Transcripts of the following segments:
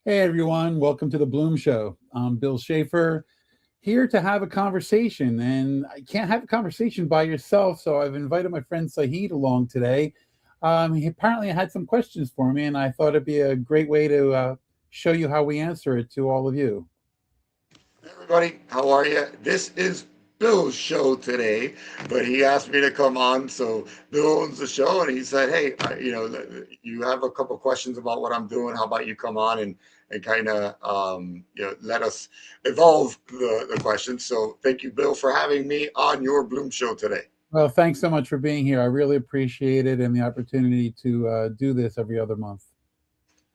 Hey everyone, welcome to the Bloom Show. I'm Bill Schaffer, here to have a conversation. And I can't have a conversation by yourself, so I've invited my friend Saeed along today. He apparently had some questions for me, and I thought it'd be a great way to show you how we answer it to all of you. Hey, everybody, how are you? This is Bill's show today, but he asked me to come on. So Bill owns the show, and he said, "Hey, you have a couple questions about what I'm doing. How about you come on and kind of let us evolve the questions." So thank you, Bill, for having me on your Bloom show today. Well, thanks so much for being here. I really appreciate it and the opportunity to do this every other month.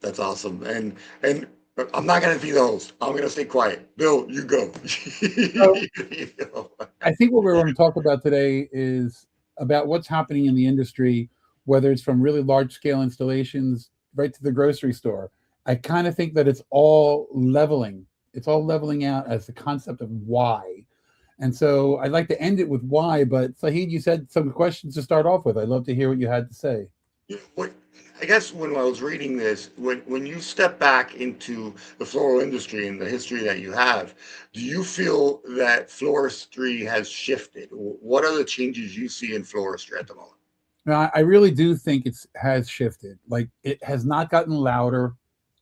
That's awesome. And I'm not gonna be the host. I'm gonna stay quiet. Bill, you go. So You know. I think what we're going to talk about today is about what's happening in the industry, whether it's from really large scale installations right to the grocery store. I kind of think that it's all leveling. It's all leveling out as the concept of why. And so I'd like to end it with why, but Sahid, you said some questions to start off with. I'd love to hear what you had to say. What I guess when I was reading this, when you step back into the floral industry and the history that you have, do you feel that floristry has shifted? What are the changes you see in floristry at the moment? Now, I really do think it's has shifted. Like it has not gotten louder,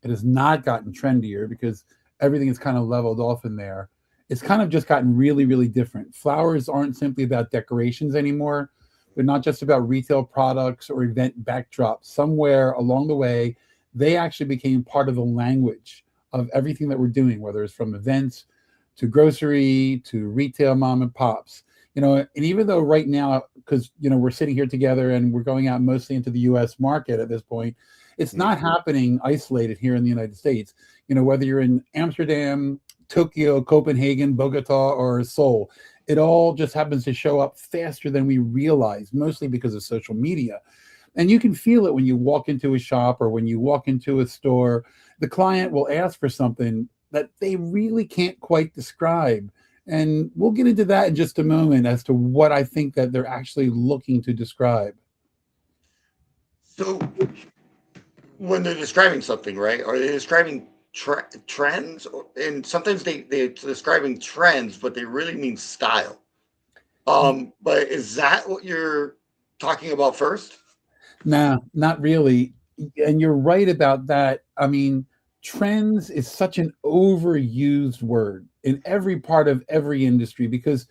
it has not gotten trendier because everything is kind of leveled off in there. It's kind of just gotten really, really different. Flowers aren't simply about decorations anymore. They're not just about retail products or event backdrops. Somewhere along the way, they actually became part of the language of everything that we're doing, whether it's from events to grocery to retail mom and pops. And even though right now, because we're sitting here together and we're going out mostly into the US market at this point, it's not Mhm. happening isolated here in the United States. Whether you're in Amsterdam, Tokyo, Copenhagen, Bogota, or Seoul, it all just happens to show up faster than we realize, mostly because of social media. And you can feel it when you walk into a shop or when you walk into a store. The client will ask for something that they really can't quite describe. And we'll get into that in just a moment as to what I think that they're actually looking to describe. So when they're describing something, right? Are they describing trends? And sometimes they're describing trends, but they really mean style. But is that what you're talking about first? Nah, not really. And you're right about that. I mean, trends is such an overused word in every part of every industry because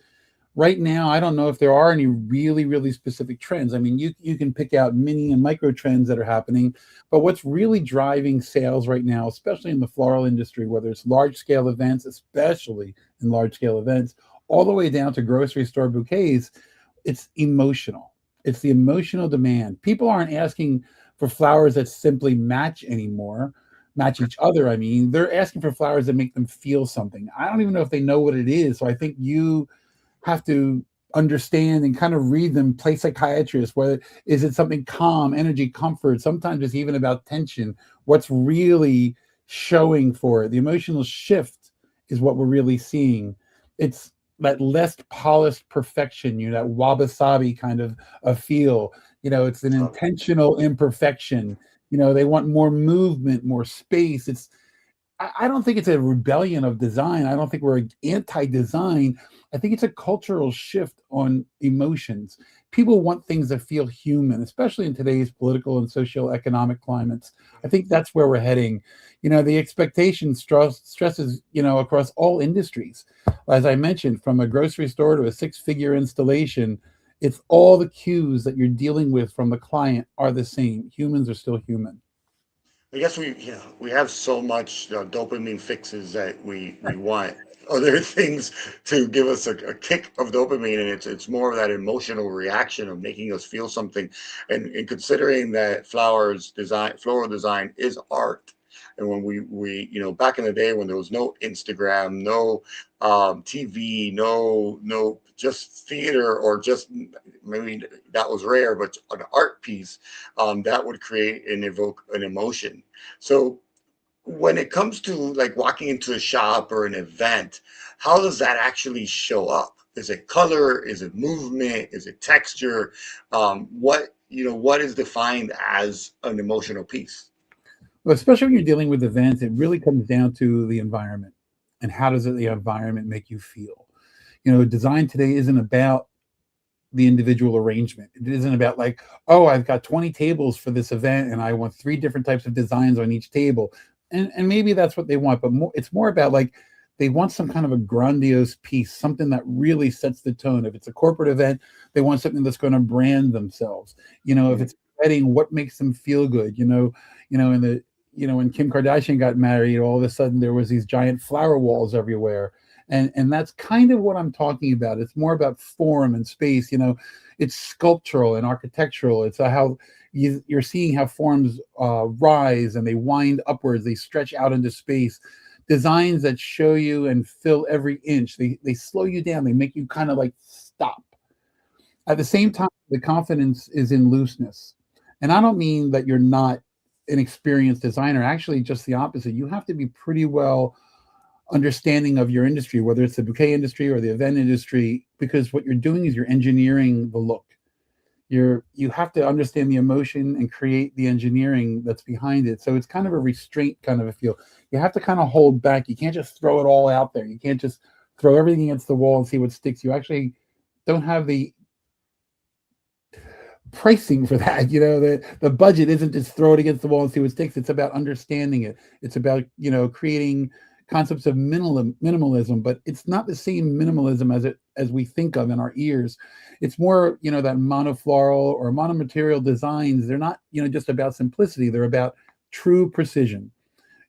right now I don't know if there are any really, really specific trends. I mean, you can pick out mini and micro trends that are happening, but what's really driving sales right now, especially in the floral industry, whether it's large scale events, especially in large scale events, all the way down to grocery store bouquets, it's emotional. It's the emotional demand. People aren't asking for flowers that simply match anymore, match each other. I mean, they're asking for flowers that make them feel something. I don't even know if they know what it is. So I think you have to understand and kind of read them, play psychiatrist. Whether is it something calm, energy, comfort? Sometimes it's even about tension. What's really showing for it? The emotional shift is what we're really seeing. It's that less polished perfection, that wabi-sabi kind of a feel. It's an Um, intentional imperfection. They want more movement, more space. I don't think it's a rebellion of design. I don't think we're anti-design. I think it's a cultural shift on emotions. People want things that feel human, especially in today's political and socio-economic climates. I think that's where we're heading. The expectation stresses, across all industries. As I mentioned, from a grocery store to a six-figure installation, it's all the cues that you're dealing with from the client are the same. Humans are still human. I guess we have so much dopamine fixes that we want other things to give us a kick of dopamine, and it's more of that emotional reaction of making us feel something. And considering that floral design is art, and when we back in the day when there was no Instagram, no TV, no just theater or just maybe that was rare, but an art piece that would create and evoke an emotion. So when it comes to like walking into a shop or an event, how does that actually show up? Is it color? Is it movement? Is it texture? What is defined as an emotional piece? Well, especially when you're dealing with events, it really comes down to the environment and how does the environment make you feel. Design today isn't about the individual arrangement. It isn't about like, oh, I've got 20 tables for this event and I want three different types of designs on each table. And maybe that's what they want, but it's more about like they want some kind of a grandiose piece, something that really sets the tone. If it's a corporate event, they want something that's going to brand themselves. If Mm. it's a wedding, what makes them feel good? In the when Kim Kardashian got married, all of a sudden there was these giant flower walls everywhere, and that's kind of what I'm talking about. It's more about form and space. It's sculptural and architectural. It's how you're seeing how forms rise and they wind upwards, they stretch out into space. Designs that show you and fill every inch. They slow you down. They make you kind of like stop. At the same time, the confidence is in looseness. And I don't mean that you're not an experienced designer. Actually, just the opposite. You have to be pretty well understanding of your industry, whether it's the bouquet industry or the event industry, because what you're doing is you're engineering the look. You have to understand the emotion and create the engineering that's behind it. So it's kind of a restraint kind of a feel. You have to kind of hold back. You can't just throw it all out there. You can't just throw everything against the wall and see what sticks. You actually don't have the pricing for that. The budget isn't just throw it against the wall and see what sticks. It's about understanding it. It's about creating concepts of minimalism, but it's not the same minimalism as we think of in our ears. It's more that monofloral or monomaterial designs. They're not just about simplicity. They're about true precision.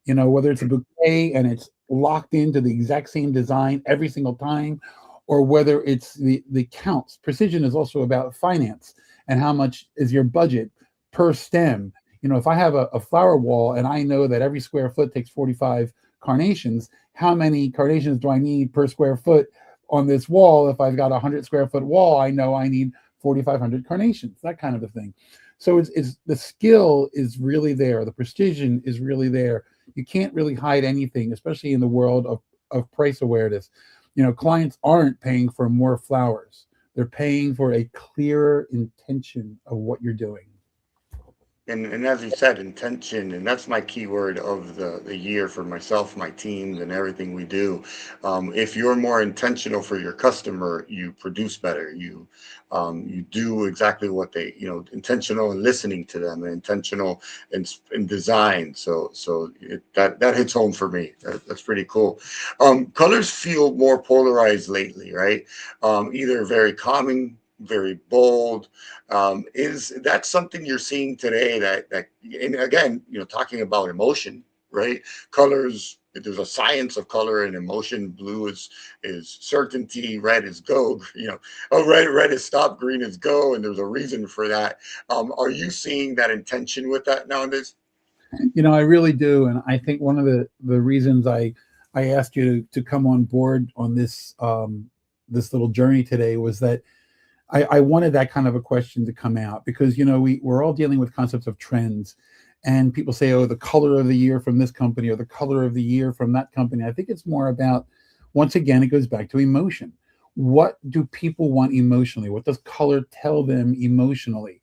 Whether it's a bouquet and it's locked into the exact same design every single time, or whether it's the counts. Precision is also about finance and how much is your budget per stem. If I have a flower wall and I know that every square foot takes 45 carnations, how many carnations do I need per square foot on this wall? If I've got a 100 square foot wall, I know I need 4,500 carnations, that kind of a thing. So it's the skill is really there. The precision is really there. You can't really hide anything, especially in the world of price awareness. Clients aren't paying for more flowers. They're paying for a clearer intention of what you're doing. And as you said, intention, and that's my key word of the year for myself, my teams, and everything we do. If you're more intentional for your customer, you produce better. You do exactly what they, intentional in listening to them, and intentional in design. That hits home for me. That's pretty cool. Colors feel more polarized lately, right? Either very calming, very bold. Is that something you're seeing today and again, talking about emotion, right? Colors, there's a science of color and emotion. Blue is certainty, red is go, oh, red is stop, green is go, and there's a reason for that. Are you seeing that intention with that nowadays? I really do, and I think one of the reasons I asked you to come on board on this little journey today was that I wanted that kind of a question to come out because we're all dealing with concepts of trends, and people say, oh, the color of the year from this company or the color of the year from that company. I think it's more about, once again, it goes back to emotion. What do people want emotionally? What does color tell them emotionally?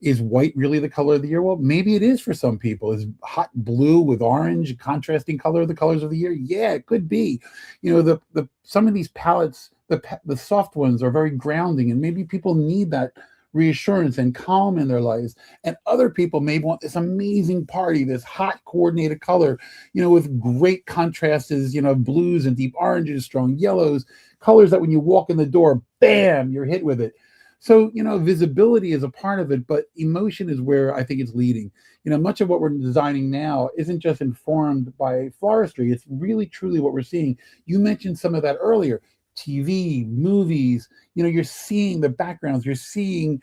Is white really the color of the year? Well, maybe it is for some people. Is hot blue with orange contrasting color of the colors of the year? Yeah, it could be. The some of these palettes, the soft ones are very grounding, and maybe people need that reassurance and calm in their lives. And other people may want this amazing party, this hot coordinated color, with great contrasts, blues and deep oranges, strong yellows, colors that when you walk in the door, bam, you're hit with it. So, visibility is a part of it, but emotion is where I think it's leading. Much of what we're designing now isn't just informed by floristry. It's really, truly what we're seeing. You mentioned some of that earlier. TV, movies, you're seeing the backgrounds, you're seeing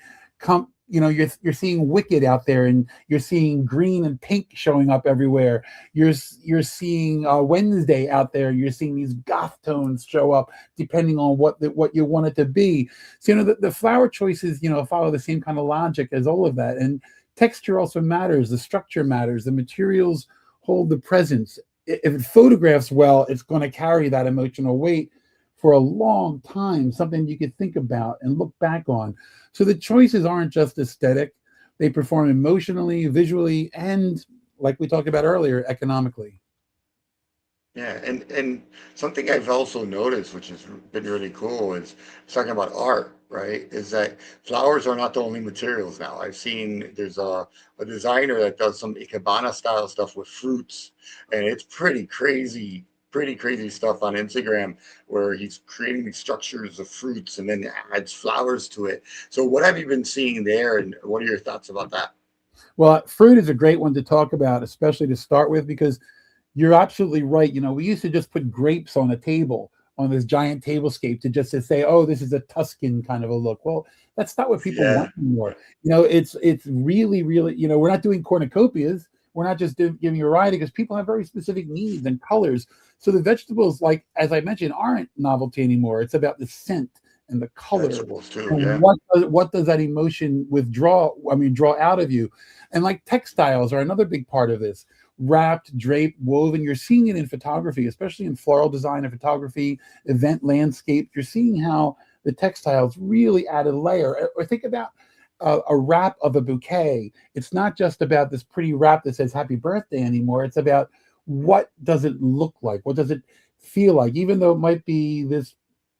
you're seeing Wicked out there, and you're seeing green and pink showing up everywhere. You're seeing Wednesday out there. You're seeing these goth tones show up depending on what you want it to be. So the flower choices follow the same kind of logic as all of that, and texture also matters. The structure matters. The materials hold the presence. If it photographs well, it's going to carry that emotional weight for a long time, something you could think about and look back on. So the choices aren't just aesthetic. They perform emotionally, visually, and like we talked about earlier, economically. Yeah, and something I've also noticed, which has been really cool, is talking about art, right? Is that flowers are not the only materials now. I've seen there's a designer that does some Ikebana style stuff with fruits, and it's pretty crazy stuff on Instagram where he's creating these structures of fruits and then adds flowers to it. So what have you been seeing there, and what are your thoughts about that? Well, fruit is a great one to talk about, especially to start with, because you're absolutely right. We used to just put grapes on a table, on this giant tablescape, to say, "Oh, this is a Tuscan kind of a look." Well, that's not what people Yeah, want anymore. It's really, really. We're not doing cornucopias. We're not just giving you variety, because people have very specific needs and colors. So the vegetables, like as I mentioned, aren't novelty anymore. It's about the scent and the color, vegetables too. and Yeah. what does that emotion withdraw? I mean, draw out of you. And like textiles are another big part of this. Wrapped, draped, woven. You're seeing it in photography, especially in floral design and photography, event landscape. You're seeing how the textiles really add a layer. Or think about a wrap of a bouquet. It's not just about this pretty wrap that says happy birthday anymore. It's about, what does it look like? What does it feel like? Even though it might be this,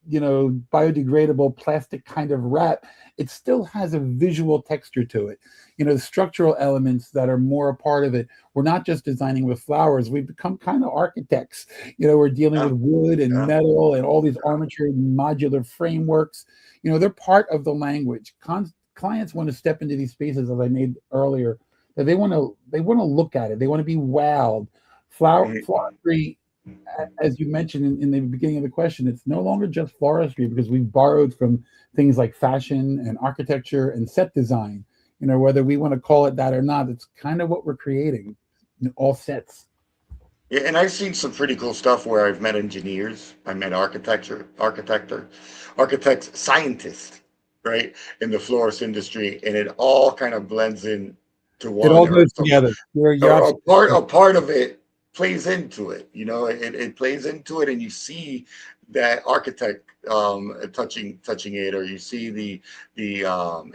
biodegradable plastic kind of wrap, it still has a visual texture to it. The structural elements that are more a part of it. We're not just designing with flowers. We've become kind of architects. We're dealing Yeah. with wood and Yeah. metal and all these armature modular frameworks. They're part of the language. Clients want to step into these spaces, as I made earlier, that they want to look at it. They want to be wowed. Mhm. Floristry, as you mentioned in the beginning of the question, it's no longer just floristry, because we've borrowed from things like fashion and architecture and set design. Whether we want to call it that or not, it's kind of what we're creating, all sets. Yeah, and I've seen some pretty cool stuff where I've met engineers, I met architects, scientists, right, in the florist industry, and it all kind of blends in to It one, all or goes together. You're a absolutely part right. of it plays into it. It plays into it, and you see that architect touching it, or you see the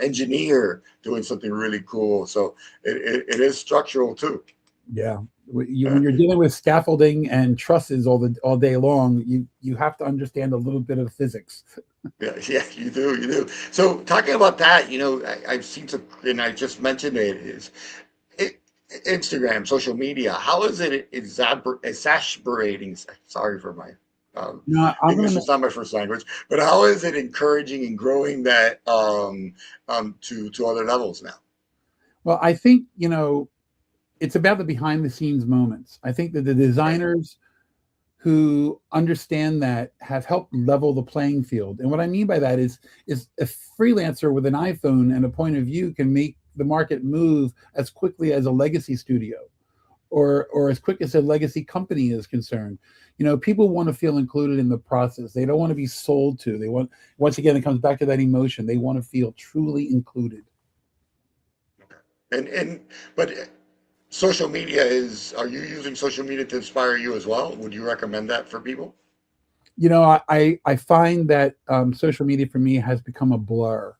engineer doing something really cool. So it is structural too. Yeah. Uh, When you're dealing with scaffolding and trusses all day long, you have to understand a little bit of physics. Yeah, yeah, you do. So talking about that, I've seen some, and I just mentioned it, it Instagram, social media. How is it exasperating? Sorry for my I'm English gonna is not my first language, but how is it encouraging and growing that to other levels now? Well, I think, it's about the behind the scenes moments. I think that the Okay. designers who understand that have helped level the playing field. And what I mean by that is a freelancer with an iPhone and a point of view can make the market move as quickly as a legacy studio, or as quick as a legacy company is concerned. People want to feel included in the process. They don't want to be sold to. They want, once again, it comes back to that emotion. They want to feel truly included. And but social media is. Are you using social media to inspire you as well? Would you recommend that for people? I find that social media for me has become a blur.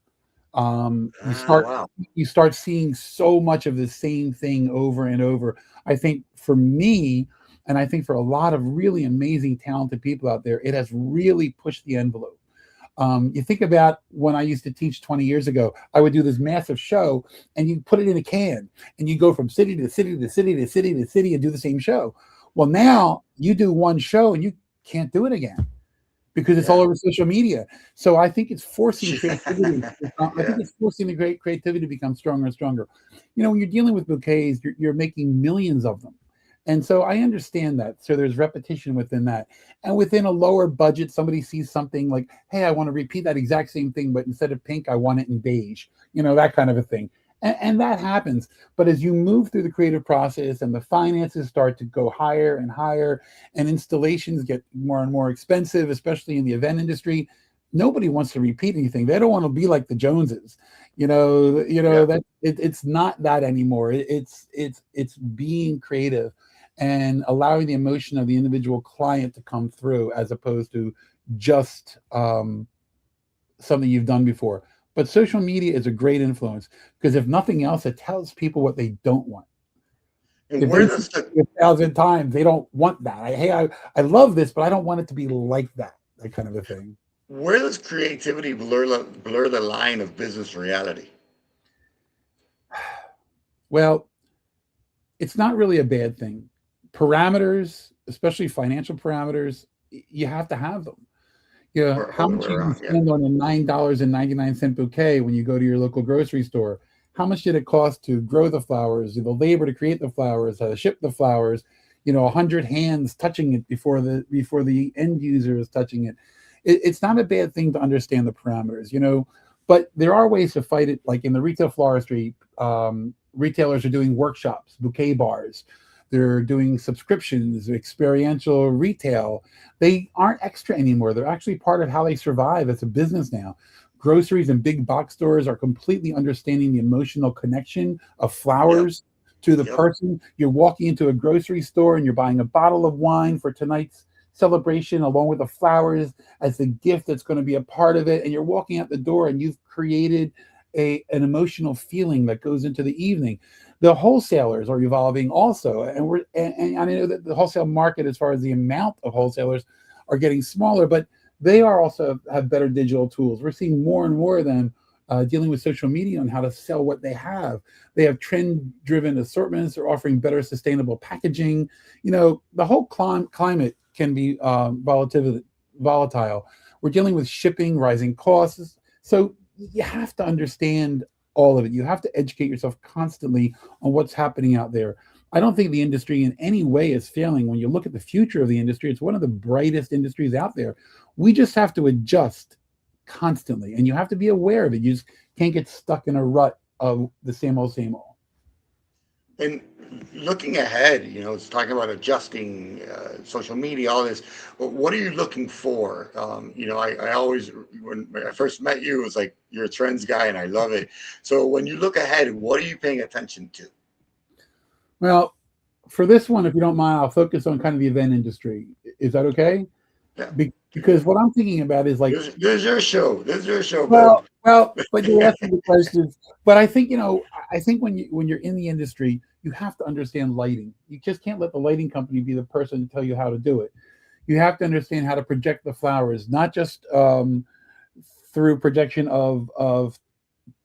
You Ah, start wow. you start seeing so much of the same thing over and over. I think for me, and I think for a lot of really amazing, talented people out there, it has really pushed the envelope. You think about when I used to teach 20 years ago, I would do this massive show, and you put it in a can, and you go from city to city to city to city to city and do the same show. Well, now you do one show and you can't do it again, because it's all Yeah. over social media. So I think it's forcing creativity. I think Yeah. it's forcing the great creativity to become stronger and stronger. When you're dealing with bouquets, you're making millions of them. And so I understand that. So there's repetition within that. And within a lower budget, somebody sees something like, hey, I want to repeat that exact same thing, but instead of pink, I want it in beige, that kind of a thing. And that happens. But as you move through the creative process and the finances start to go higher and higher, and installations get more and more expensive, especially in the event industry, nobody wants to repeat anything. They don't want to be like the Joneses. Yeah. That it's not that anymore. It's being creative and allowing the emotion of the individual client to come through, as opposed to just something you've done before. But social media is a great influence, because if nothing else, it tells people what they don't want. And If where they see does the it 1,000 times, they don't want that. I love this, but I don't want it to be like that. That kind of a thing. where does creativity blur the line of business reality? Well, it's not really a bad thing. Parameters, especially financial parameters, you have to have them. Yeah, Or how other much way are you gonna around? Yeah. spend on a $9.99 bouquet when you go to your local grocery store? How much did it cost to grow the flowers, the labor to create the flowers, ship the flowers, 100 hands touching it before the end user is touching it. It's not a bad thing to understand the parameters, but there are ways to fight it. Like in the retail floristry, retailers are doing workshops, bouquet bars. They're doing subscriptions, experiential retail. They aren't extra anymore. They're actually part of how they survive as a business now. Groceries and big box stores are completely understanding the emotional connection of Yep. flowers to the Yep. person. You're walking into a grocery store and you're buying a bottle of wine for tonight's celebration along with the flowers as the gift that's going to be a part of it. And you're walking out the door and you've created an emotional feeling that goes into the evening. The wholesalers are evolving also, and I know that the wholesale market, as far as the amount of wholesalers, are getting smaller, but they are also have better digital tools. We're seeing more and more of them dealing with social media on how to sell what they have. They have trend-driven assortments. They're offering better sustainable packaging. The whole climate can be volatile. We're dealing with shipping, rising costs. So you have to understand all of it. You have to educate yourself constantly on what's happening out there. I don't think the industry in any way is failing. When you look at the future of the industry, it's one of the brightest industries out there. We just have to adjust constantly, and you have to be aware of it. You just can't get stuck in a rut of the same old, same old. And looking ahead, it's talking about adjusting social media, all this. But what are you looking for? I always, when I first met you, it was like you're a trends guy, and I love it. So when you look ahead, what are you paying attention to? Well, for this one, if you don't mind, I'll focus on kind of the event industry. Is that okay? Yeah. Because what I'm thinking about is like, There's your show. There's your show, Bill. but you're asking the questions. But I think I think when you're in the industry, you have to understand lighting. You just can't let the lighting company be the person to tell you how to do it. You have to understand how to project the flowers, not just through projection of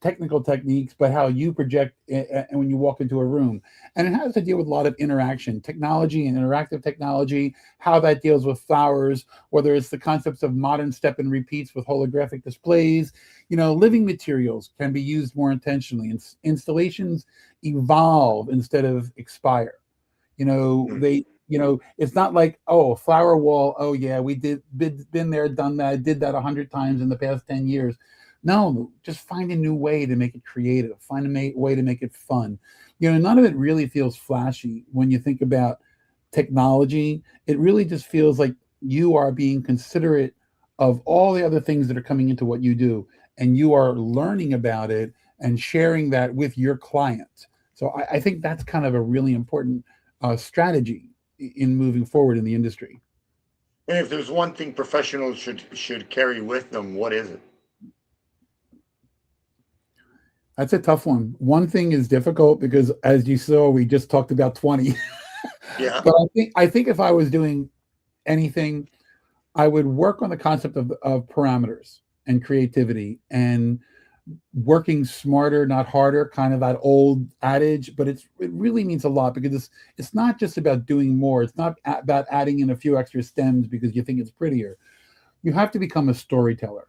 technical techniques, but how you project and when you walk into a room. And it has to deal with a lot of interaction, technology and interactive technology, how that deals with flowers, whether it's the concepts of modern step and repeats with holographic displays. Living materials can be used more intentionally. Installations evolve instead of expire. It's not like, oh, a flower wall. Oh yeah, we been there, done that. I did that 100 times in the past 10 years. No, just find a new way to make it creative. Find a way to make it fun. None of it really feels flashy when you think about technology. It really just feels like you are being considerate of all the other things that are coming into what you do, and you are learning about it and sharing that with your clients. So I think that's kind of a really important strategy in moving forward in the industry. And if there's one thing professionals should carry with them, what is it? That's a tough one. One thing is difficult because, as you saw, we just talked about 20. Yeah. But I think if I was doing anything, I would work on the concept of parameters and creativity and working smarter, not harder, kind of that old adage, but it really means a lot because it's not just about doing more. It's not about adding in a few extra stems because you think it's prettier. You have to become a storyteller.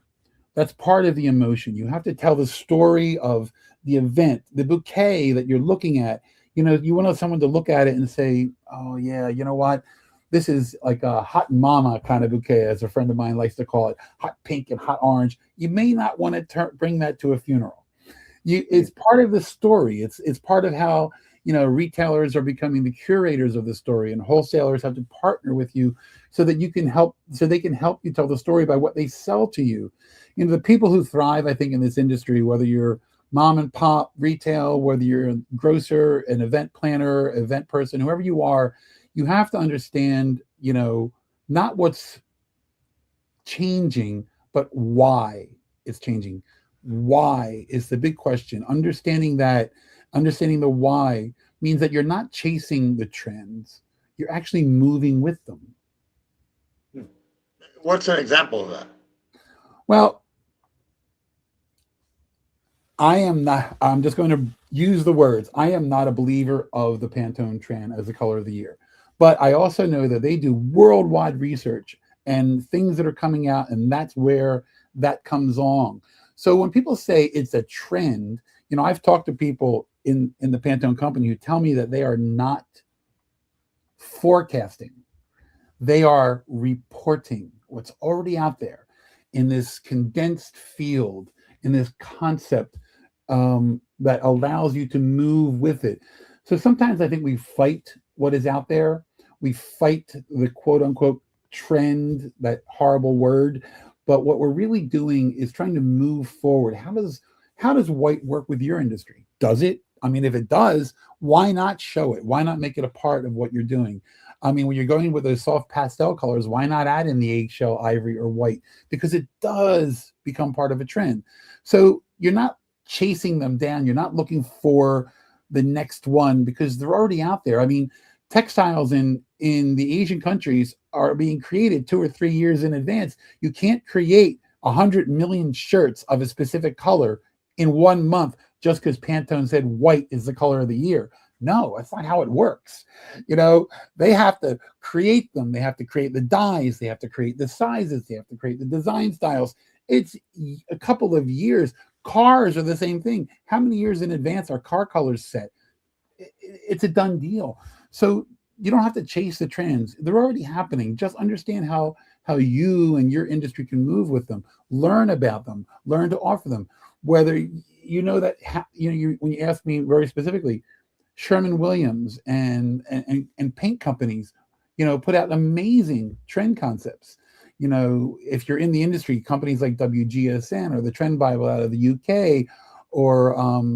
That's part of the emotion. You have to tell the story of the event, the bouquet that you're looking at. You want someone to look at it and say, "Oh yeah, you know what? This is like a hot mama kind of bouquet," as a friend of mine likes to call it, hot pink and hot orange. You may not want to bring that to a funeral. It's part of the story. It's part of how retailers are becoming the curators of the story, and wholesalers have to partner with you so that they can help you tell the story by what they sell to you. The people who thrive, I think, in this industry, whether you're mom and pop retail, whether you're a grocer, an event planner, event person, whoever you are, you have to understand, not what's changing, but why it's changing. Why is the big question. Understanding the why means that you're not chasing the trends. You're actually moving with them. What's an example of that? Well, I'm just going to use the words. I am not a believer of the Pantone Tran as the color of the year. But I also know that they do worldwide research and things that are coming out, and that's where that comes on. So when people say it's a trend, I've talked to people in the Pantone company who tell me that they are not forecasting. They are reporting what's already out there in this condensed field, in this concept that allows you to move with it. So sometimes I think we fight what is out there. We fight the quote unquote trend, that horrible word. But what we're really doing is trying to move forward. How does white work with your industry? Does it? I mean, if it does, why not show it? Why not make it a part of what you're doing? I mean, when you're going with those soft pastel colors, why not add in the eggshell, ivory, or white? Because it does become part of a trend. So you're not chasing them down. You're not looking for the next one because they're already out there. I mean, textiles in the Asian countries are being created 2 or 3 years in advance. You can't create 100 million shirts of a specific color in 1 month just because Pantone said white is the color of the year. No, that's not how it works. They have to create them. They have to create the dyes. They have to create the sizes. They have to create the design styles. It's a couple of years. Cars are the same thing. How many years in advance are car colors set? It's a done deal. So you don't have to chase the trends. They're already happening. Just understand how you and your industry can move with them. Learn about them. Learn to offer them. Whether that when you ask me very specifically, Sherman-Williams and paint companies, put out amazing trend concepts. If you're in the industry, companies like WGSN or the Trend Bible out of the UK or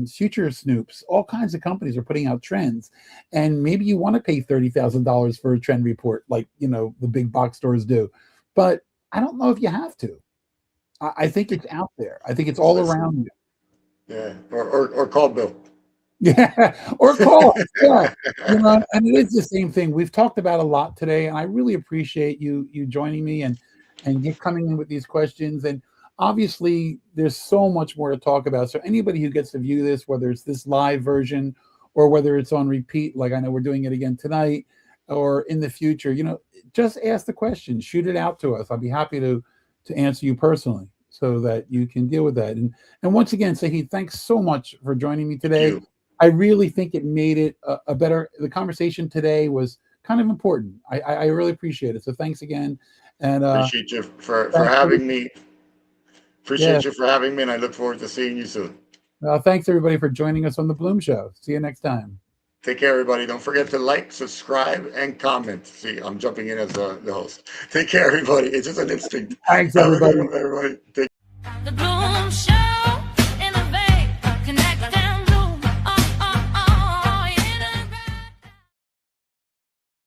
Future Snoops, all kinds of companies are putting out trends. And maybe you want to pay $30,000 for a trend report like, the big box stores do. But I don't know if you have to. I think it's out there. I think it's all around you. Yeah, or call Bill. Yeah, or call. Yeah, and it is the same thing. We've talked about a lot today, and I really appreciate you joining me and you coming in with these questions. And obviously, there's so much more to talk about. So anybody who gets to view this, whether it's this live version or whether it's on repeat, like I know we're doing it again tonight, or in the future, just ask the question, shoot it out to us. I'll be happy to answer you personally, so that you can deal with that. And once again, Sahid, thanks so much for joining me today. I really think it made it a better. The conversation today was kind of important. I really appreciate it. So thanks again. And appreciate you for having me. Appreciate you for having me, and I look forward to seeing you soon. Thanks everybody for joining us on the Bloom Show. See you next time. Take care, everybody. Don't forget to like, subscribe, and comment. See, I'm jumping in as the host. Take care, everybody. It's just an instinct. Thanks, everybody. Everybody. The Bloom Show.